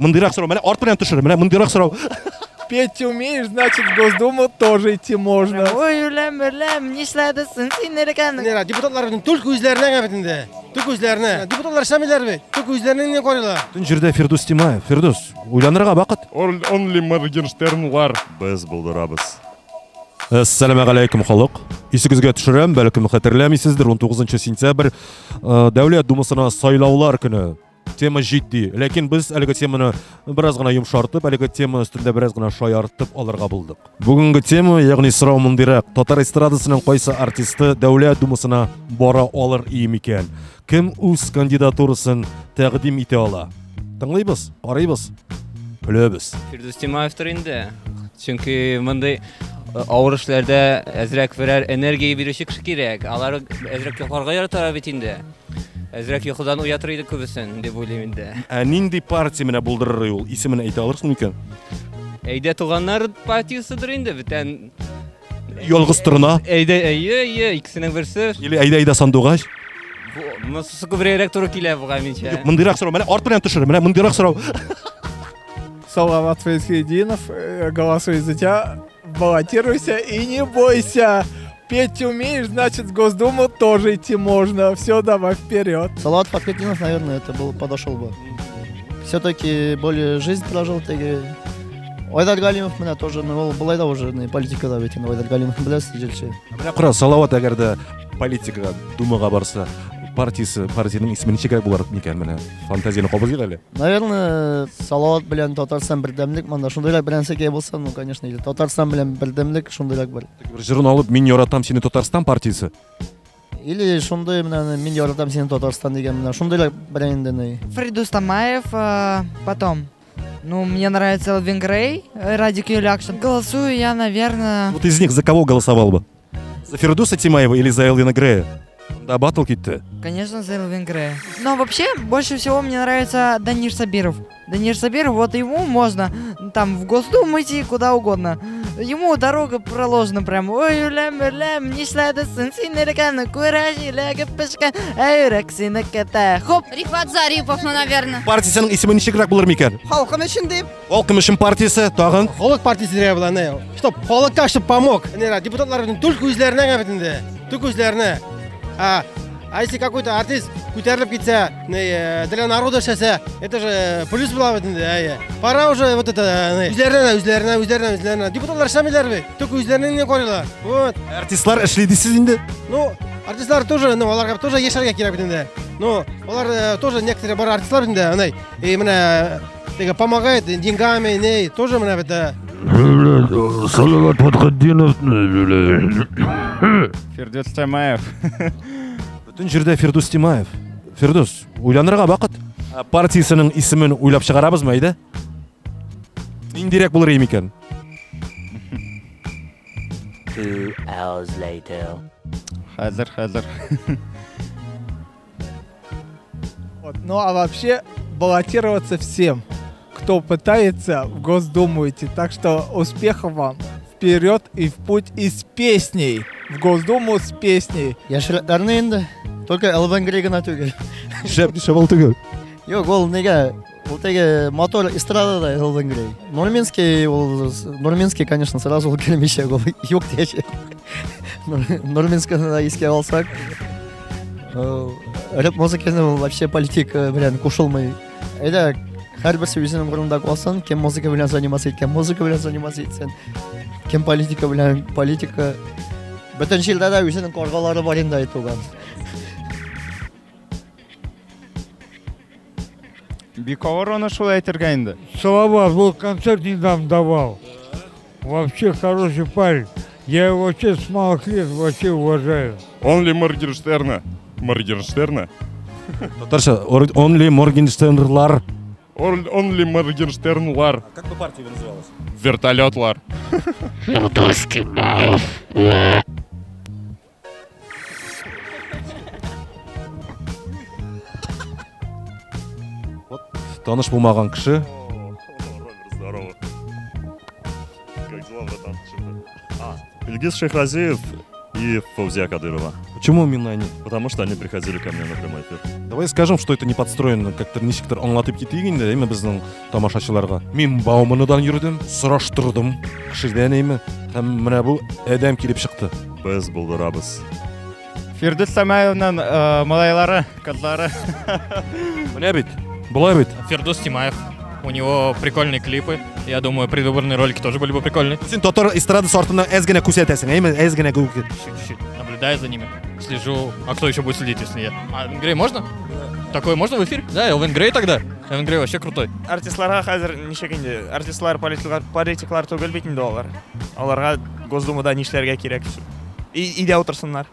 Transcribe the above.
Мындыйрак суроо, мына арт менен түшүр, мына мындыйрак суроо. Петь умеешь, значит, в Госдуму тоже идти можно. Ой, үлем, не шладысын, сен ерекені. Депутатлардың түлк өзлеріне қабетінде. Түк өзлеріне. Депутатлар шамилер бе? Түк өзлеріне не қорыла? Түн жерде Фирдус Тимаев. Фирдус, ойланырға бақыт. Only Morgenstern var. Біз бұлдырабыз. Ассаламу алейкум халык. Исегезгә төшерәм, бәлкем хәтерләмисездер, 19 сентябрь Дәүләт Думасына сайлаулар көне. Тема җитди, ләкин без әлеге теманы бераз гына йомшартып, әлеге тема өстендә бераз гына шаяртып алырга булдык. Бүгенге тема, ягъни сорау мондыйрак: Татар эстрадасының кайсы артисты Дәүләт Думасына бара алыр икән? Кем үз кандидатурасын тәкъдим итә ала? Тыңлыйбыз, карыйбыз, беләбез. Фирдус Тимаевтыр инде. Чөнки мондай авыр эшләрдә әзрәк берәр энергия бирүче кеше кирәк. Алар әзрәк йокларга яратар бит инде. Әзрәк йокыдан уятыр иде күбесен дип уйлыйм инде. Нинди партия менә булдырыр ул? Исемен әйтә алырсың микән? Әйдә туганнар партиясыдыр инде бүтән. Ялгыз торна. Әйдә, икесенең берсе. Или әйдә Сандугач. Монысы күбрәк туры килә буга минчә. Мындыйрак сорау, менә арт менән төшер, менә мындыйрак сорау. Салават Фейсхединов, голосуй за тебя, баллотируйся и не бойся. Петь умеешь, значит, в Госдуму тоже идти можно. Все, давай вперед. Салават Фейсхединов, наверное, это подошел бы. Все-таки более жизнь прожил. Айдар Галимов меня тоже, была да уже политика да ведь, Айдар Галимов білесіз желші. Менә кара, Салават әгәр дә политика думага барса, партияның исеме ничек булар микән менә? Фантазияны кабыз әле. Наверное, Салават белән Татарстан бердәмлек, монда шундыйлар белән сәкәй булса, ну, конечно, Татарстан белән бердәмлек шундыйлар бар. Бер җырын алып, мин яратам сине Татарстан партиясы. Или шундай менә мин яратам сине Татарстан дигән менә шундыйлар белән инде. Фирдус Тимаев, потом. Ну, мне нравится Элвин Грей, Радик Юлякшин. Голосую я, наверное... Вот из них за кого голосовал бы? За Фирдуса Тимаева или за Элвина Грея? Да, батл кит-то. Конечно, за Элвин Грея. Но вообще, больше всего мне нравится Данир Сабиров. Данир Сабиров, вот ему можно там в Госдуму идти куда угодно. Ему дорога проложена прям. Ой, улем, не шладысын, син ерекені, күрәжі, ләгі пішкен, әйрек сені кәті. Хоп! Рифат Зарипов, наверное. Партиясының исеме ничегрәк булыр микән? Халқым үшін деп. Халқым үшін партиясы, тагын? Халық партиясы деп була, не? Чтоб халыққа щоб помог. Депутатлардың түлк өзлеріне қабетінде. Түк өзлеріне. А если какой-то артист көтеріліп кетсе, для народа шәсе, это же плюс была в этом. Пора уже вот это, үзлеріне. Депутатлар шамилер бе? Түк өзлеріне не қорыла. Вот. Артистлар эшлейді сіз инде? Ну, артистлар тоже, оларға тоже ешерге керек бітінде. Ну, олар тоже некоторые бар артистлар бітінде, именно помогает деньгами, тоже мына бітті. Салават Фатхаддинов. Фирдус Тимаев. Бүтін жерде Фирдус Тимаев. Фирдус, ойланырға бақыт. Партиясының исемен ойлап шығарабыз ма, айда? Индирек булыр екен. 2 hours later. Хәзер. Ну а вообще баллотироваться всем, кто пытается в Госдуму идти. Так что успехов вам. Вперед и в путь, и с песней. В Госдуму с песней. Яшьләрне инде. Только Элвин Грей гына түгел. Шәп был түгел. Юк, ул неге? Ул теге мотор эстрадада Элвин Грей. Нурминский, конечно, сразу ул келмешә ул. Юк дияше. Нурминскийны искә алсак. Рэп музыканы вообще политика белән кушылмый. Әйдә, һәрберсе үзенең урынында калсын, кем музыка белән заниматься итсен, кем политика белән политика. Бөтен җирдә дә үзенең каргалары бар инде әйтүгә. Бик авыр аны шулай әйтергә инде. Салават был концерт недавно давал. Вообще хороший парень. Я его вообще с малых лет вообще уважаю. Only Morgenstern. Татарша, Only Morgensternлар. Only Morgenstern var. Как бы партия называлась? Вертолетлар. Фирдус Тимаев. Таныш булмаган кеше. Здорово. Как дела, братан? Ильгиз Шехразиев и Фаузия Кадырова. Почему именно они? Потому что они приходили ко мне на прямой эфир. Давай скажем, что это не подстроено, как-то ничектер аңлатып кетейік енді, эми біздің тамашашыларға. Мен Бауманныдан жүрдім, сұраштырдым, кішіден эми, һәм менә бу әдәм килеп шықты. Біз булдырабыз. Фирдус Самаевның малайлары, кызлары. Менә бит, былай бит. Фирдус Тимаев. У него прикольные клипы. Я думаю, предвыборные ролики тоже были бы прикольные. Сен татар эстрады сортына әзгенә күрсәтәсең, әйме, әзгенә күрсәт. Чуть-чуть. Наблюдаю за ними. Слежу. А кто еще будет следить, если я? А Элвин Грей можно? Такое можно в эфире? Да, Элвин Грей тогда. Элвин Грей вообще крутой. Артистларға қазір нешекенде, артистлар, политиклар түгел бит инде алар. Аларга Госдумада нишләргә кирәк. Идә утырсыннар.